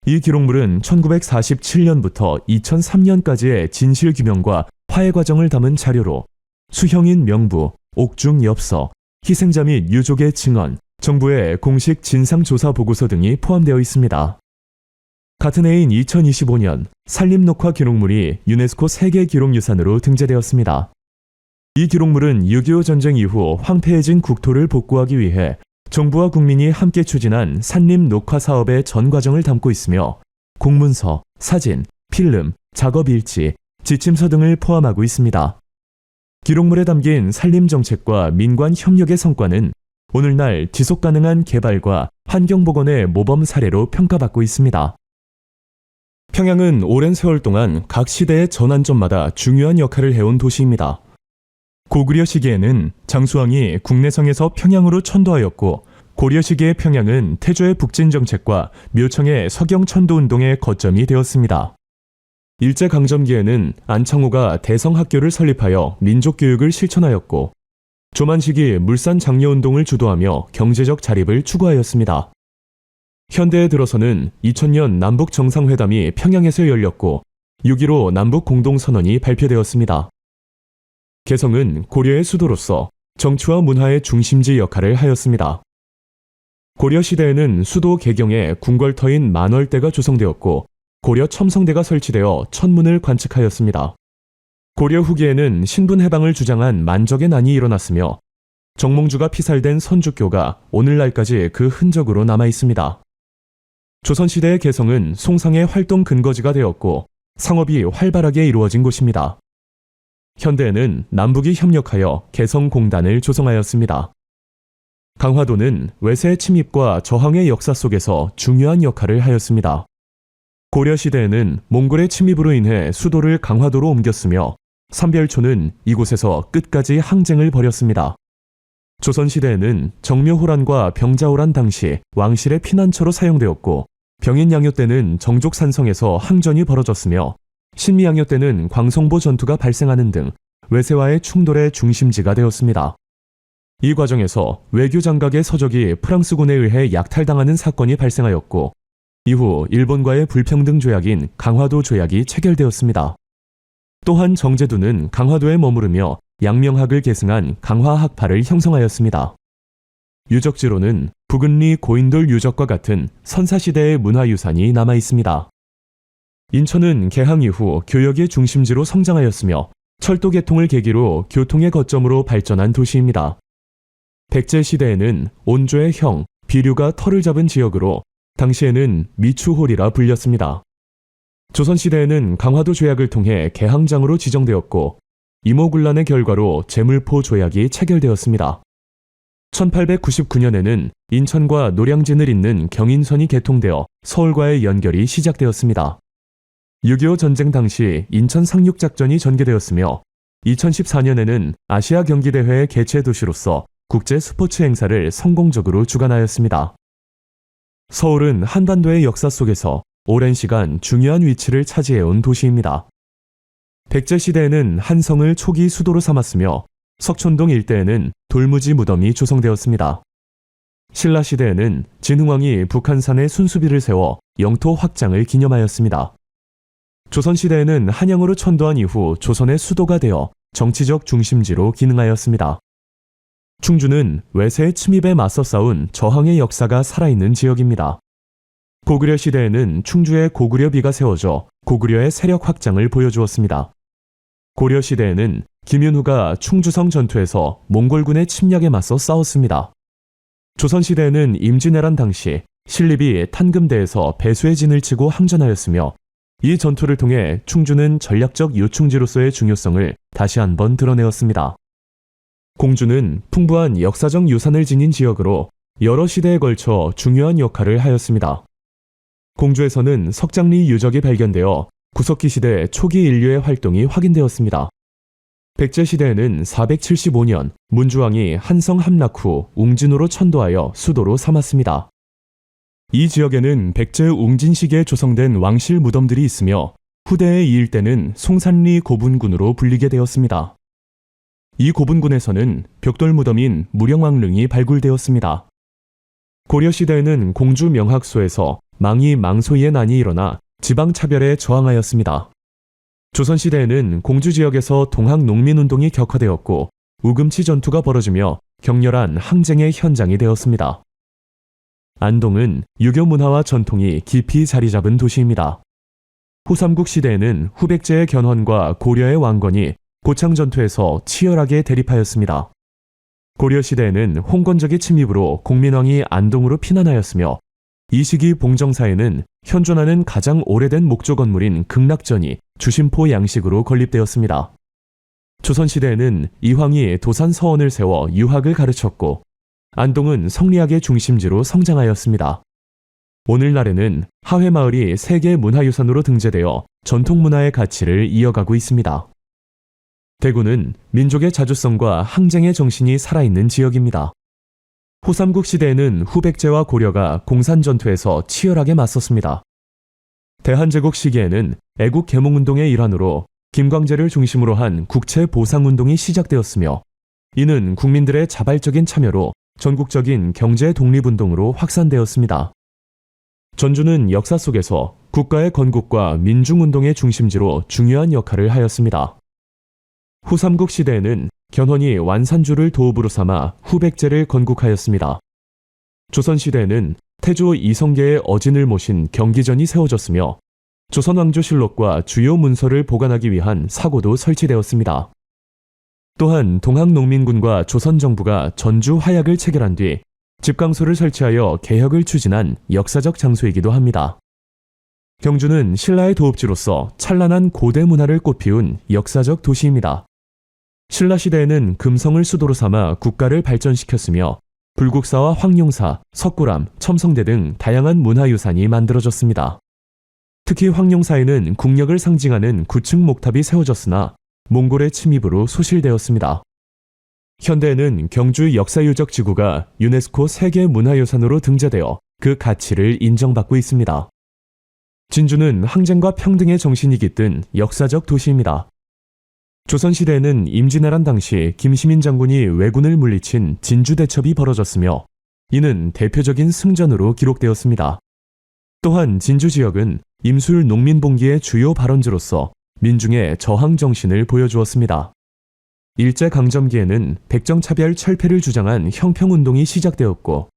이 기록물은 1947년부터 2003년까지의 진실규명과 화해 과정을 담은 자료로 수형인 명부, 옥중 엽서, 희생자 및 유족의 증언, 정부의 공식 진상조사 보고서 등이 포함되어 있습니다. 같은 해인 2025년 산림녹화 기록물이 유네스코 세계기록유산으로 등재되었습니다. 이 기록물은 6.25 전쟁 이후 황폐해진 국토를 복구하기 위해 정부와 국민이 함께 추진한 산림 녹화 사업의 전 과정을 담고 있으며 공문서, 사진, 필름, 작업일지, 지침서 등을 포함하고 있습니다. 기록물에 담긴 산림 정책과 민관 협력의 성과는 오늘날 지속가능한 개발과 환경복원의 모범 사례로 평가받고 있습니다. 평양은 오랜 세월 동안 각 시대의 전환점마다 중요한 역할을 해온 도시입니다. 고구려 시기에는 장수왕이 국내성에서 평양으로 천도하였고 고려 시기의 평양은 태조의 북진 정책과 묘청의 서경 천도 운동의 거점이 되었습니다. 일제강점기에는 안창호가 대성학교를 설립하여 민족교육을 실천하였고 조만 시기 물산 장려운동을 주도하며 경제적 자립을 추구하였습니다. 현대에 들어서는 2000년 남북 정상회담이 평양에서 열렸고 6.15 남북 공동선언이 발표되었습니다. 개성은 고려의 수도로서 정치와 문화의 중심지 역할을 하였습니다. 고려 시대에는 수도 개경에 궁궐터인 만월대가 조성되었고 고려 첨성대가 설치되어 천문을 관측하였습니다. 고려 후기에는 신분해방을 주장한 만적의 난이 일어났으며 정몽주가 피살된 선주교가 오늘날까지 그 흔적으로 남아 있습니다. 조선시대의 개성은 송상의 활동 근거지가 되었고 상업이 활발하게 이루어진 곳입니다. 현대에는 남북이 협력하여 개성공단을 조성하였습니다. 강화도는 외세 침입과 저항의 역사 속에서 중요한 역할을 하였습니다. 고려 시대에는 몽골의 침입으로 인해 수도를 강화도로 옮겼으며 삼별초는 이곳에서 끝까지 항쟁을 벌였습니다. 조선시대에는 정묘호란과 병자호란 당시 왕실의 피난처로 사용되었고 병인양요 때는 정족산성에서 항전이 벌어졌으며 신미양요 때는 광성보 전투가 발생하는 등 외세와의 충돌의 중심지가 되었습니다. 이 과정에서 외교장각의 서적이 프랑스군에 의해 약탈당하는 사건이 발생하였고 이후 일본과의 불평등 조약인 강화도 조약이 체결되었습니다. 또한 정제도는 강화도에 머무르며 양명학을 계승한 강화학파를 형성하였습니다. 유적지로는 부근리 고인돌 유적과 같은 선사시대의 문화유산이 남아 있습니다. 인천은 개항 이후 교역의 중심지로 성장하였으며 철도 개통을 계기로 교통의 거점으로 발전한 도시입니다. 백제 시대에는 온조의 형, 비류가 터를 잡은 지역으로 당시에는 미추홀이라 불렸습니다. 조선 시대에는 강화도 조약을 통해 개항장으로 지정되었고 이모군란의 결과로 제물포 조약이 체결되었습니다. 1899년에는 인천과 노량진을 잇는 경인선이 개통되어 서울과의 연결이 시작되었습니다. 6.25 전쟁 당시 인천 상륙작전이 전개되었으며 2014년에는 아시아 경기대회의 개최 도시로서 국제 스포츠 행사를 성공적으로 주관하였습니다. 서울은 한반도의 역사 속에서 오랜 시간 중요한 위치를 차지해온 도시입니다. 백제 시대에는 한성을 초기 수도로 삼았으며 석촌동 일대에는 돌무지 무덤이 조성되었습니다. 신라 시대에는 진흥왕이 북한산에 순수비를 세워 영토 확장을 기념하였습니다. 조선 시대에는 한양으로 천도한 이후 조선의 수도가 되어 정치적 중심지로 기능하였습니다. 충주는 외세의 침입에 맞서 싸운 저항의 역사가 살아있는 지역입니다. 고구려 시대에는 충주에 고구려비가 세워져 고구려의 세력 확장을 보여주었습니다. 고려 시대에는 김윤후가 충주성 전투에서 몽골군의 침략에 맞서 싸웠습니다. 조선 시대에는 임진왜란 당시 신립이 탄금대에서 배수의 진을 치고 항전하였으며 이 전투를 통해 충주는 전략적 요충지로서의 중요성을 다시 한번 드러내었습니다. 공주는 풍부한 역사적 유산을 지닌 지역으로 여러 시대에 걸쳐 중요한 역할을 하였습니다. 공주에서는 석장리 유적이 발견되어 구석기 시대 초기 인류의 활동이 확인되었습니다. 백제 시대에는 475년 문주왕이 한성 함락 후 웅진으로 천도하여 수도로 삼았습니다. 이 지역에는 백제 웅진 시기에 조성된 왕실 무덤들이 있으며 후대에 이 일대는 송산리 고분군으로 불리게 되었습니다. 이 고분군에서는 벽돌 무덤인 무령왕릉이 발굴되었습니다. 고려 시대에는 공주 명학소에서 망이 망소이의 난이 일어나 지방 차별에 저항하였습니다. 조선 시대에는 공주 지역에서 동학 농민운동이 격화되었고 우금치 전투가 벌어지며 격렬한 항쟁의 현장이 되었습니다. 안동은 유교 문화와 전통이 깊이 자리 잡은 도시입니다. 후삼국 시대에는 후백제의 견훤과 고려의 왕건이 고창 전투에서 치열하게 대립하였습니다. 고려 시대에는 홍건적의 침입으로 공민왕이 안동으로 피난하였으며 이 시기 봉정사에는 현존하는 가장 오래된 목조 건물인 극락전이 주심포 양식으로 건립되었습니다. 조선시대에는 이황이 도산 서원을 세워 유학을 가르쳤고 안동은 성리학의 중심지로 성장하였습니다. 오늘날에는 하회마을이 세계 문화유산으로 등재되어 전통문화의 가치를 이어가고 있습니다. 대구는 민족의 자주성과 항쟁의 정신이 살아있는 지역입니다. 후삼국 시대에는 후백제와 고려가 공산전투에서 치열하게 맞섰습니다. 대한제국 시기에는 애국 개몽운동의 일환으로 김광재를 중심으로 한 국채보상운동이 시작되었으며 이는 국민들의 자발적인 참여로 전국적인 경제 독립운동으로 확산되었습니다. 전주는 역사 속에서 국가의 건국과 민중운동의 중심지로 중요한 역할을 하였습니다. 후삼국 시대에는 견훤이 완산주를 도읍으로 삼아 후백제를 건국하였습니다. 조선시대에는 태조 이성계의 어진을 모신 경기전이 세워졌으며 조선왕조실록과 주요 문서를 보관하기 위한 사고도 설치되었습니다. 또한 동학농민군과 조선정부가 전주 화약을 체결한 뒤 집강소를 설치하여 개혁을 추진한 역사적 장소이기도 합니다. 경주는 신라의 도읍지로서 찬란한 고대 문화를 꽃피운 역사적 도시입니다. 신라시대에는 금성을 수도로 삼아 국가를 발전시켰으며 불국사와 황룡사, 석굴암, 첨성대 등 다양한 문화유산이 만들어졌습니다. 특히 황룡사에는 국력을 상징하는 9층 목탑이 세워졌으나 몽골의 침입으로 소실되었습니다. 현대에는 경주 역사유적지구가 유네스코 세계문화유산으로 등재되어 그 가치를 인정받고 있습니다. 진주는 항쟁과 평등의 정신이 깃든 역사적 도시입니다. 조선시대에는 임진왜란 당시 김시민 장군이 왜군을 물리친 진주대첩이 벌어졌으며 이는 대표적인 승전으로 기록되었습니다. 또한 진주 지역은 임술 농민봉기의 주요 발원지로서 민중의 저항 정신을 보여주었습니다. 일제강점기에는 백정차별 철폐를 주장한 형평운동이 시작되었고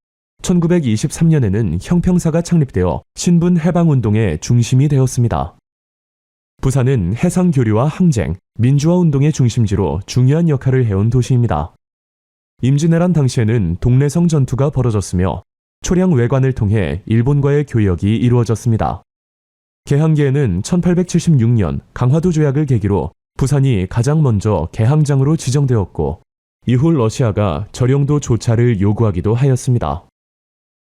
1923년에는 형평사가 창립되어 신분해방운동의 중심이 되었습니다. 부산은 해상교류와 항쟁, 민주화운동의 중심지로 중요한 역할을 해온 도시입니다. 임진왜란 당시에는 동래성 전투가 벌어졌으며 초량 외관을 통해 일본과의 교역이 이루어졌습니다. 개항기에는 1876년 강화도 조약을 계기로 부산이 가장 먼저 개항장으로 지정되었고 이후 러시아가 저령도 조차를 요구하기도 하였습니다.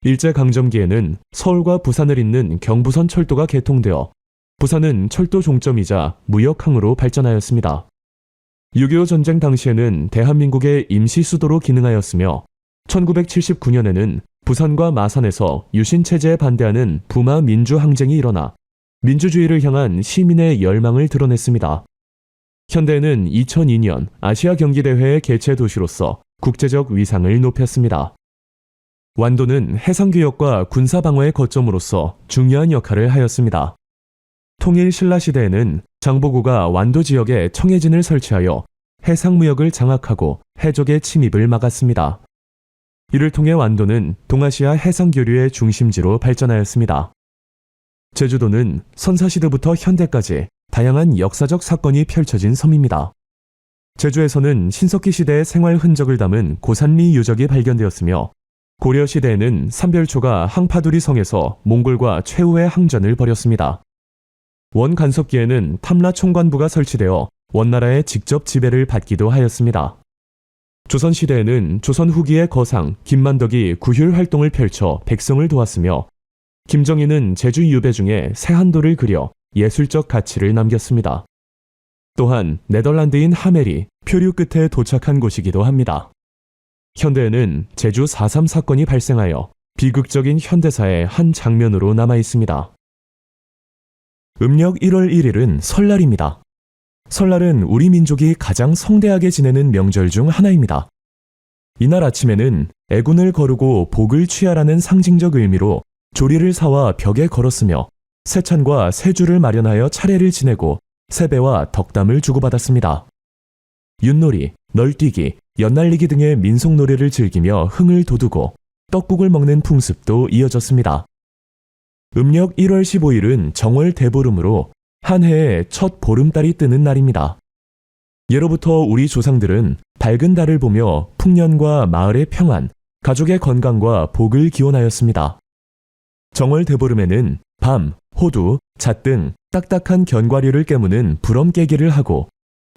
일제강점기에는 서울과 부산을 잇는 경부선 철도가 개통되어 부산은 철도 종점이자 무역항으로 발전하였습니다. 6.25 전쟁 당시에는 대한민국의 임시 수도로 기능하였으며 1979년에는 부산과 마산에서 유신체제에 반대하는 부마 민주항쟁이 일어나 민주주의를 향한 시민의 열망을 드러냈습니다. 현대에는 2002년 아시아 경기대회의 개최 도시로서 국제적 위상을 높였습니다. 완도는 해상교역과 군사방어의 거점으로서 중요한 역할을 하였습니다. 통일 신라시대에는 장보고가 완도 지역에 청해진을 설치하여 해상무역을 장악하고 해적의 침입을 막았습니다. 이를 통해 완도는 동아시아 해상교류의 중심지로 발전하였습니다. 제주도는 선사시대부터 현대까지 다양한 역사적 사건이 펼쳐진 섬입니다. 제주에서는 신석기 시대의 생활 흔적을 담은 고산리 유적이 발견되었으며 고려시대에는 삼별초가 항파두리 성에서 몽골과 최후의 항전을 벌였습니다. 원간섭기에는 탐라 총관부가 설치되어 원나라의 직접 지배를 받기도 하였습니다. 조선시대에는 조선 후기의 거상 김만덕이 구휼 활동을 펼쳐 백성을 도왔으며 김정희는 제주 유배 중에 새한도를 그려 예술적 가치를 남겼습니다. 또한 네덜란드인 하멜이 표류 끝에 도착한 곳이기도 합니다. 현대에는 제주 4.3 사건이 발생하여 비극적인 현대사의 한 장면으로 남아 있습니다. 음력 1월 1일은 설날입니다. 설날은 우리 민족이 가장 성대하게 지내는 명절 중 하나입니다. 이날 아침에는 애군을 거르고 복을 취하라는 상징적 의미로 조리를 사와 벽에 걸었으며 새찬과 새주를 마련하여 차례를 지내고 세배와 덕담을 주고받았습니다. 윷놀이, 널뛰기, 연날리기 등의 민속놀이를 즐기며 흥을 돋우고 떡국을 먹는 풍습도 이어졌습니다. 음력 1월 15일은 정월 대보름으로 한 해의 첫 보름달이 뜨는 날입니다. 예로부터 우리 조상들은 밝은 달을 보며 풍년과 마을의 평안, 가족의 건강과 복을 기원하였습니다. 정월 대보름에는 밤, 호두, 잣 등 딱딱한 견과류를 깨무는 부럼 깨기를 하고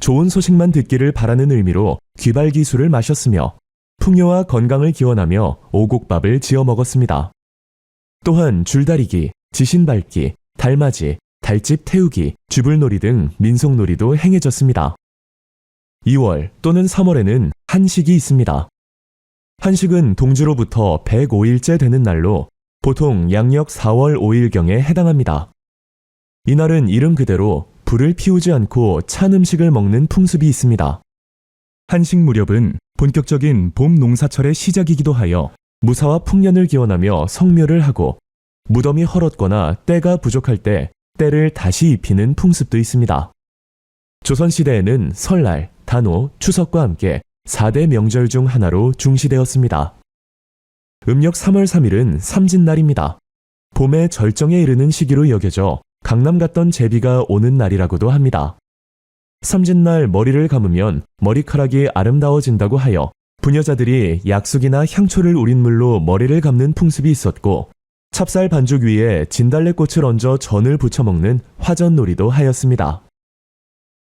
좋은 소식만 듣기를 바라는 의미로 귀발기술을 마셨으며 풍요와 건강을 기원하며 오곡밥을 지어 먹었습니다. 또한 줄다리기, 지신밟기, 달맞이, 달집 태우기, 쥐불놀이 등 민속놀이도 행해졌습니다. 2월 또는 3월에는 한식이 있습니다. 한식은 동지로부터 105일째 되는 날로 보통 양력 4월 5일경에 해당합니다. 이날은 이름 그대로 불을 피우지 않고 찬 음식을 먹는 풍습이 있습니다. 한식 무렵은 본격적인 봄 농사철의 시작이기도 하여 무사와 풍년을 기원하며 성묘를 하고 무덤이 헐었거나 때가 부족할 때 때를 다시 입히는 풍습도 있습니다. 조선시대에는 설날, 단오, 추석과 함께 4대 명절 중 하나로 중시되었습니다. 음력 3월 3일은 삼진날입니다. 봄의 절정에 이르는 시기로 여겨져 강남 갔던 제비가 오는 날이라고도 합니다. 삼진날 머리를 감으면 머리카락이 아름다워진다고 하여 부녀자들이 약숙이나 향초를 우린 물로 머리를 감는 풍습이 있었고 찹쌀 반죽 위에 진달래꽃을 얹어 전을 부쳐 먹는 화전놀이도 하였습니다.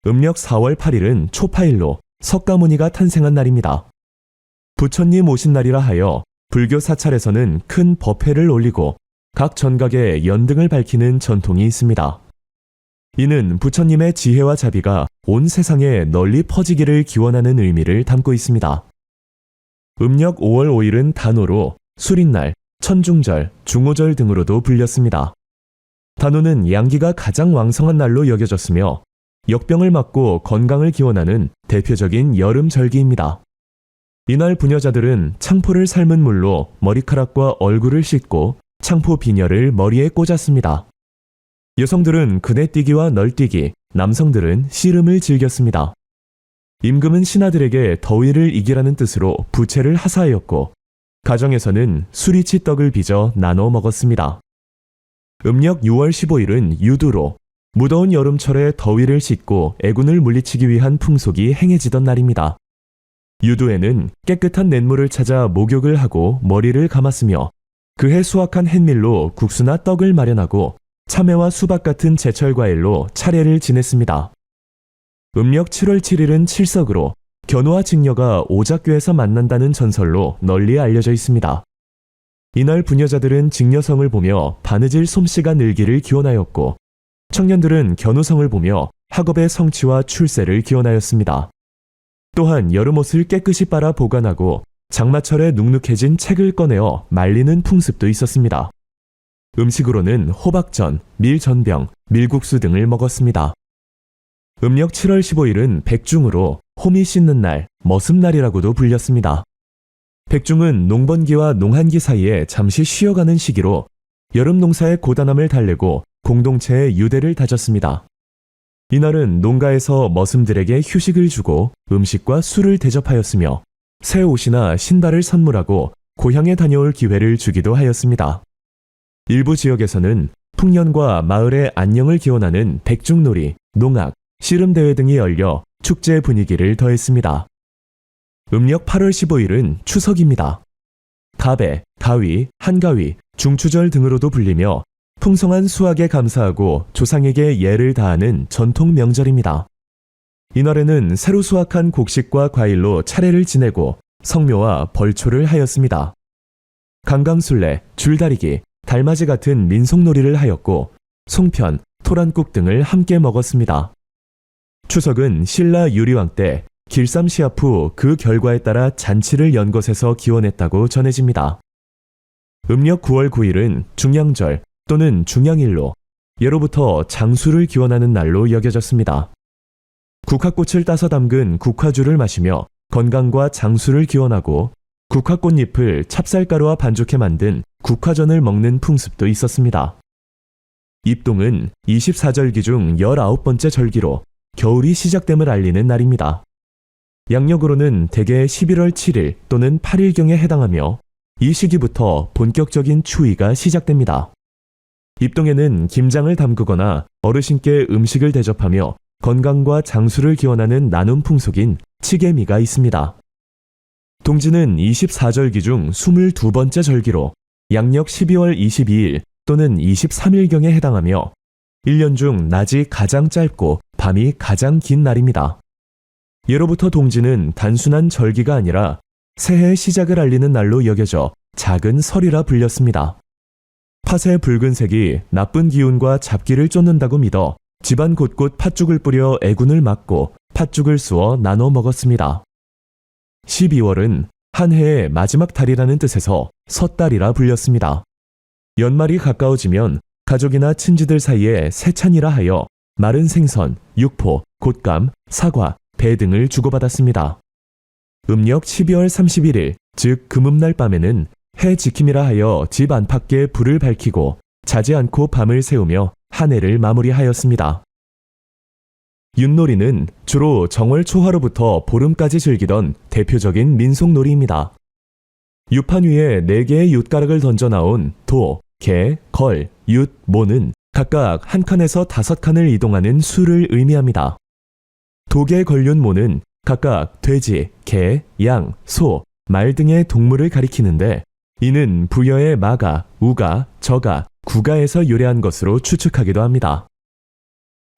음력 4월 8일은 초파일로 석가모니가 탄생한 날입니다. 부처님 오신 날이라 하여 불교 사찰에서는 큰 법회를 올리고 각 전각에 연등을 밝히는 전통이 있습니다. 이는 부처님의 지혜와 자비가 온 세상에 널리 퍼지기를 기원하는 의미를 담고 있습니다. 음력 5월 5일은 단오로 수린날, 천중절, 중오절 등으로도 불렸습니다. 단오는 양기가 가장 왕성한 날로 여겨졌으며 역병을 막고 건강을 기원하는 대표적인 여름 절기입니다. 이날 부녀자들은 창포를 삶은 물로 머리카락과 얼굴을 씻고 창포 비녀를 머리에 꽂았습니다. 여성들은 그네뛰기와 널뛰기, 남성들은 씨름을 즐겼습니다. 임금은 신하들에게 더위를 이기라는 뜻으로 부채를 하사하였고 가정에서는 수리치 떡을 빚어 나눠 먹었습니다. 음력 6월 15일은 유두로 무더운 여름철에 더위를 씻고 애군을 물리치기 위한 풍속이 행해지던 날입니다. 유두에는 깨끗한 냇물을 찾아 목욕을 하고 머리를 감았으며 그해 수확한 햇밀로 국수나 떡을 마련하고 참외와 수박 같은 제철 과일로 차례를 지냈습니다. 음력 7월 7일은 칠석으로 견우와 직녀가 오작교에서 만난다는 전설로 널리 알려져 있습니다. 이날 부녀자들은 직녀성을 보며 바느질 솜씨가 늘기를 기원하였고 청년들은 견우성을 보며 학업의 성취와 출세를 기원하였습니다. 또한 여름옷을 깨끗이 빨아 보관하고 장마철에 눅눅해진 책을 꺼내어 말리는 풍습도 있었습니다. 음식으로는 호박전, 밀전병, 밀국수 등을 먹었습니다. 음력 7월 15일은 백중으로 호미 씻는 날, 머슴날이라고도 불렸습니다. 백중은 농번기와 농한기 사이에 잠시 쉬어가는 시기로 여름 농사의 고단함을 달래고 공동체의 유대를 다졌습니다. 이날은 농가에서 머슴들에게 휴식을 주고 음식과 술을 대접하였으며 새 옷이나 신발을 선물하고 고향에 다녀올 기회를 주기도 하였습니다. 일부 지역에서는 풍년과 마을의 안녕을 기원하는 백중놀이, 농악, 씨름대회 등이 열려 축제 분위기를 더했습니다. 음력 8월 15일은 추석입니다. 가배, 가위, 한가위, 중추절 등으로도 불리며 풍성한 수확에 감사하고 조상에게 예를 다하는 전통 명절입니다. 이날에는 새로 수확한 곡식과 과일로 차례를 지내고 성묘와 벌초를 하였습니다. 강강술래, 줄다리기, 달맞이 같은 민속놀이를 하였고 송편, 토란국 등을 함께 먹었습니다. 추석은 신라 유리왕 때 길쌈 시합 후 그 결과에 따라 잔치를 연 것에서 기원했다고 전해집니다. 음력 9월 9일은 중양절 또는 중양일로 예로부터 장수를 기원하는 날로 여겨졌습니다. 국화꽃을 따서 담근 국화주를 마시며 건강과 장수를 기원하고 국화꽃잎을 찹쌀가루와 반죽해 만든 국화전을 먹는 풍습도 있었습니다. 입동은 24절기 중 19번째 절기로 겨울이 시작됨을 알리는 날입니다. 양력으로는 대개 11월 7일 또는 8일경에 해당하며 이 시기부터 본격적인 추위가 시작됩니다. 입동에는 김장을 담그거나 어르신께 음식을 대접하며 건강과 장수를 기원하는 나눔 풍속인 치개미가 있습니다. 동지는 24절기 중 22번째 절기로 양력 12월 22일 또는 23일경에 해당하며 1년 중 낮이 가장 짧고 밤이 가장 긴 날입니다. 예로부터 동지는 단순한 절기가 아니라 새해의 시작을 알리는 날로 여겨져 작은 설이라 불렸습니다. 팥의 붉은색이 나쁜 기운과 잡기를 쫓는다고 믿어 집안 곳곳 팥죽을 뿌려 애군을 막고 팥죽을 쑤어 나눠 먹었습니다. 12월은 한 해의 마지막 달이라는 뜻에서 섣달이라 불렸습니다. 연말이 가까워지면 가족이나 친지들 사이에 세찬이라 하여 마른 생선, 육포, 곶감, 사과, 배 등을 주고받았습니다. 음력 12월 31일, 즉 금음날 밤에는 해 지킴이라 하여 집 안팎에 불을 밝히고 자지 않고 밤을 새우며 한 해를 마무리하였습니다. 윷놀이는 주로 정월 초하로부터 보름까지 즐기던 대표적인 민속놀이입니다. 유판 위에 4개의 윷가락을 던져 나온 도, 개, 걸, 윷, 모는 각각 한 칸에서 5칸을 이동하는 수를 의미합니다. 도개, 걸륜, 모는 각각 돼지, 개, 양, 소, 말 등의 동물을 가리키는데 이는 부여의 마가, 우가, 저가, 구가에서 유래한 것으로 추측하기도 합니다.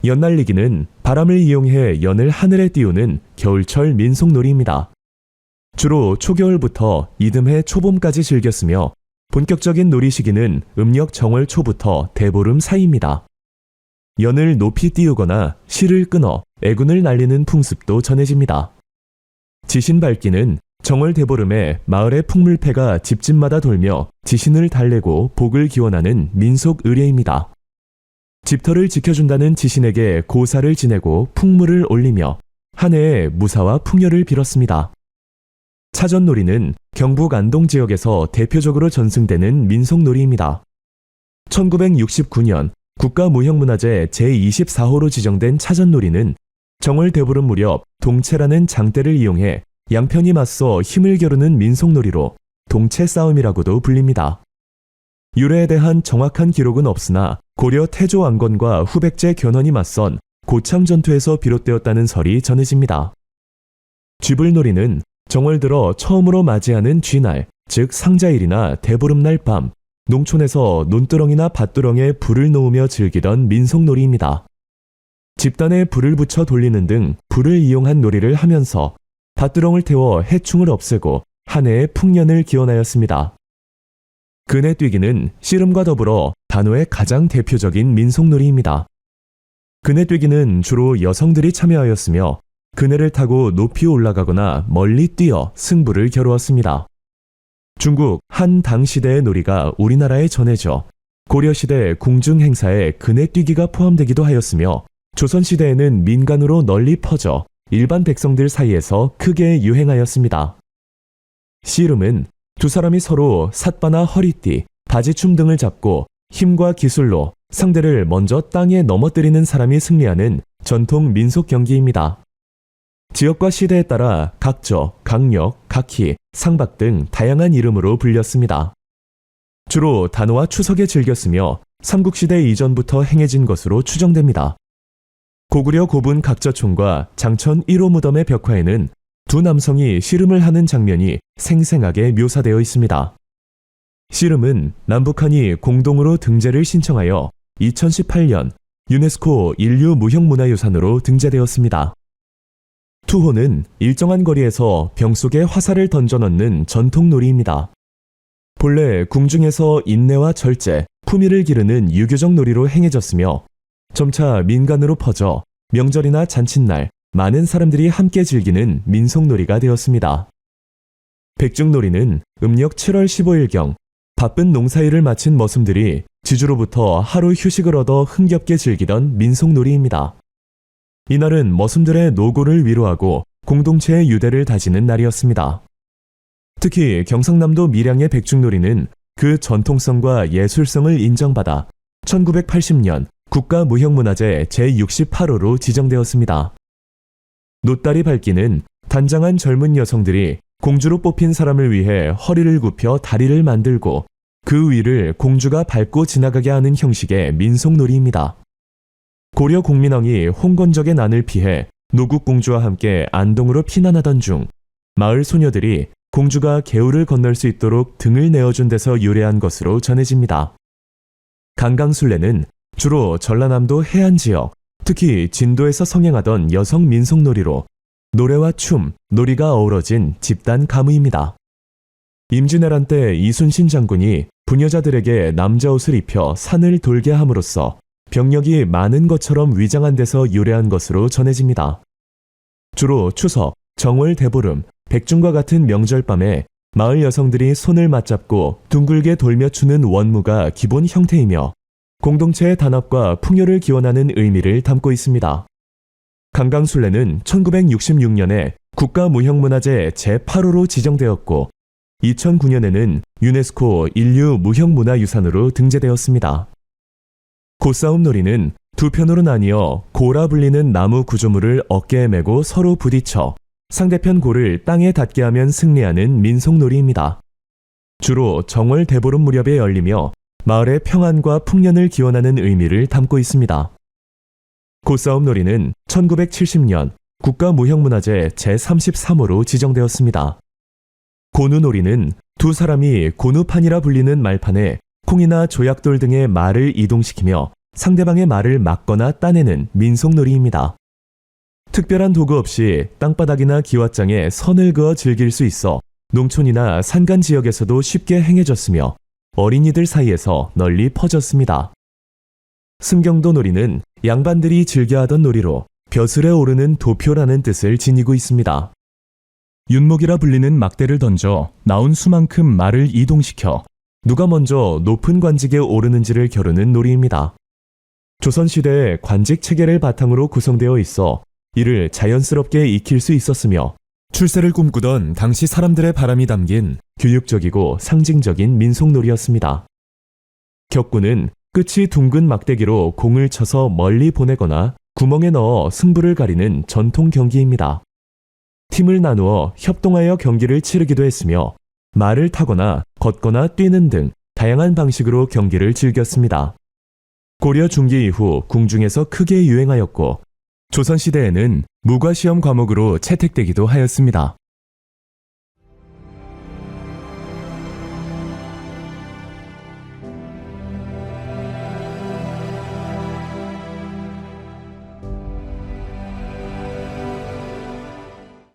연날리기는 바람을 이용해 연을 하늘에 띄우는 겨울철 민속놀이입니다. 주로 초겨울부터 이듬해 초봄까지 즐겼으며 본격적인 놀이 시기는 음력 정월 초부터 대보름 사이입니다. 연을 높이 띄우거나 실을 끊어 애군을 날리는 풍습도 전해집니다. 지신 밟기는 정월 대보름에 마을의 풍물패가 집집마다 돌며 지신을 달래고 복을 기원하는 민속 의례입니다. 집터를 지켜준다는 지신에게 고사를 지내고 풍물을 올리며 한 해에 무사와 풍요를 빌었습니다. 차전놀이는 경북 안동 지역에서 대표적으로 전승되는 민속놀이입니다. 1969년 국가무형문화재 제24호로 지정된 차전놀이는 정월 대보름 무렵 동체라는 장대를 이용해 양편이 맞서 힘을 겨루는 민속놀이로 동체 싸움이라고도 불립니다. 유래에 대한 정확한 기록은 없으나 고려 태조 왕건과 후백제 견훤이 맞선 고창 전투에서 비롯되었다는 설이 전해집니다. 쥐불놀이는 정월 들어 처음으로 맞이하는 쥐날, 즉 상자일이나 대보름날 밤, 농촌에서 논두렁이나 밭두렁에 불을 놓으며 즐기던 민속놀이입니다. 집단에 불을 붙여 돌리는 등 불을 이용한 놀이를 하면서 밭두렁을 태워 해충을 없애고 한 해의 풍년을 기원하였습니다. 그네뛰기는 씨름과 더불어 단호의 가장 대표적인 민속놀이입니다. 그네뛰기는 주로 여성들이 참여하였으며 그네를 타고 높이 올라가거나 멀리 뛰어 승부를 겨루었습니다. 중국 한 당시대의 놀이가 우리나라에 전해져 고려시대 궁중 행사에 그네뛰기가 포함되기도 하였으며 조선시대에는 민간으로 널리 퍼져 일반 백성들 사이에서 크게 유행하였습니다. 씨름은 두 사람이 서로 삿바나 허리띠, 바지춤 등을 잡고 힘과 기술로 상대를 먼저 땅에 넘어뜨리는 사람이 승리하는 전통 민속 경기입니다. 지역과 시대에 따라 각저, 강력, 각희, 상박 등 다양한 이름으로 불렸습니다. 주로 단오와 추석에 즐겼으며 삼국시대 이전부터 행해진 것으로 추정됩니다. 고구려 고분 각저촌과 장천 1호 무덤의 벽화에는 두 남성이 씨름을 하는 장면이 생생하게 묘사되어 있습니다. 씨름은 남북한이 공동으로 등재를 신청하여 2018년 유네스코 인류무형문화유산으로 등재되었습니다. 투호는 일정한 거리에서 병 속에 화살을 던져 넣는 전통 놀이입니다. 본래 궁중에서 인내와 절제, 품위를 기르는 유교적 놀이로 행해졌으며 점차 민간으로 퍼져 명절이나 잔칫날 많은 사람들이 함께 즐기는 민속놀이가 되었습니다. 백중놀이는 음력 7월 15일경 바쁜 농사일을 마친 머슴들이 지주로부터 하루 휴식을 얻어 흥겹게 즐기던 민속놀이입니다. 이날은 머슴들의 노고를 위로하고 공동체의 유대를 다지는 날이었습니다. 특히 경상남도 밀양의 백중놀이는 그 전통성과 예술성을 인정받아 1980년 국가무형문화재 제68호로 지정되었습니다. 노다리 밟기는 단장한 젊은 여성들이 공주로 뽑힌 사람을 위해 허리를 굽혀 다리를 만들고 그 위를 공주가 밟고 지나가게 하는 형식의 민속놀이입니다. 고려 공민왕이 홍건적의 난을 피해 노국공주와 함께 안동으로 피난하던 중 마을 소녀들이 공주가 개울을 건널 수 있도록 등을 내어준 데서 유래한 것으로 전해집니다. 강강술래는 주로 전라남도 해안 지역, 특히 진도에서 성행하던 여성 민속놀이로 노래와 춤, 놀이가 어우러진 집단 가무입니다. 임진왜란 때 이순신 장군이 부녀자들에게 남자 옷을 입혀 산을 돌게 함으로써 병력이 많은 것처럼 위장한 데서 유래한 것으로 전해집니다. 주로 추석, 정월 대보름, 백중과 같은 명절밤에 마을 여성들이 손을 맞잡고 둥글게 돌며 추는 원무가 기본 형태이며 공동체의 단합과 풍요를 기원하는 의미를 담고 있습니다. 강강술래는 1966년에 국가무형문화재 제8호로 지정되었고 2009년에는 유네스코 인류무형문화유산으로 등재되었습니다. 고싸움놀이는 두 편으로 나뉘어 고라 불리는 나무 구조물을 어깨에 메고 서로 부딪혀 상대편 고를 땅에 닿게 하면 승리하는 민속놀이입니다. 주로 정월 대보름 무렵에 열리며 마을의 평안과 풍년을 기원하는 의미를 담고 있습니다. 고싸움놀이는 1970년 국가무형문화재 제33호로 지정되었습니다. 고누놀이는 두 사람이 고누판이라 불리는 말판에 콩이나 조약돌 등의 말을 이동시키며 상대방의 말을 막거나 따내는 민속놀이입니다. 특별한 도구 없이 땅바닥이나 기왓장에 선을 그어 즐길 수 있어 농촌이나 산간 지역에서도 쉽게 행해졌으며 어린이들 사이에서 널리 퍼졌습니다. 승경도 놀이는 양반들이 즐겨하던 놀이로 벼슬에 오르는 도표라는 뜻을 지니고 있습니다. 윤목이라 불리는 막대를 던져 나온 수만큼 말을 이동시켜 누가 먼저 높은 관직에 오르는지를 겨루는 놀이입니다. 조선시대의 관직 체계를 바탕으로 구성되어 있어 이를 자연스럽게 익힐 수 있었으며 출세를 꿈꾸던 당시 사람들의 바람이 담긴 교육적이고 상징적인 민속놀이였습니다. 격구는 끝이 둥근 막대기로 공을 쳐서 멀리 보내거나 구멍에 넣어 승부를 가리는 전통 경기입니다. 팀을 나누어 협동하여 경기를 치르기도 했으며 말을 타거나 걷거나 뛰는 등 다양한 방식으로 경기를 즐겼습니다. 고려 중기 이후 궁중에서 크게 유행하였고 조선시대에는 무과시험 과목으로 채택되기도 하였습니다.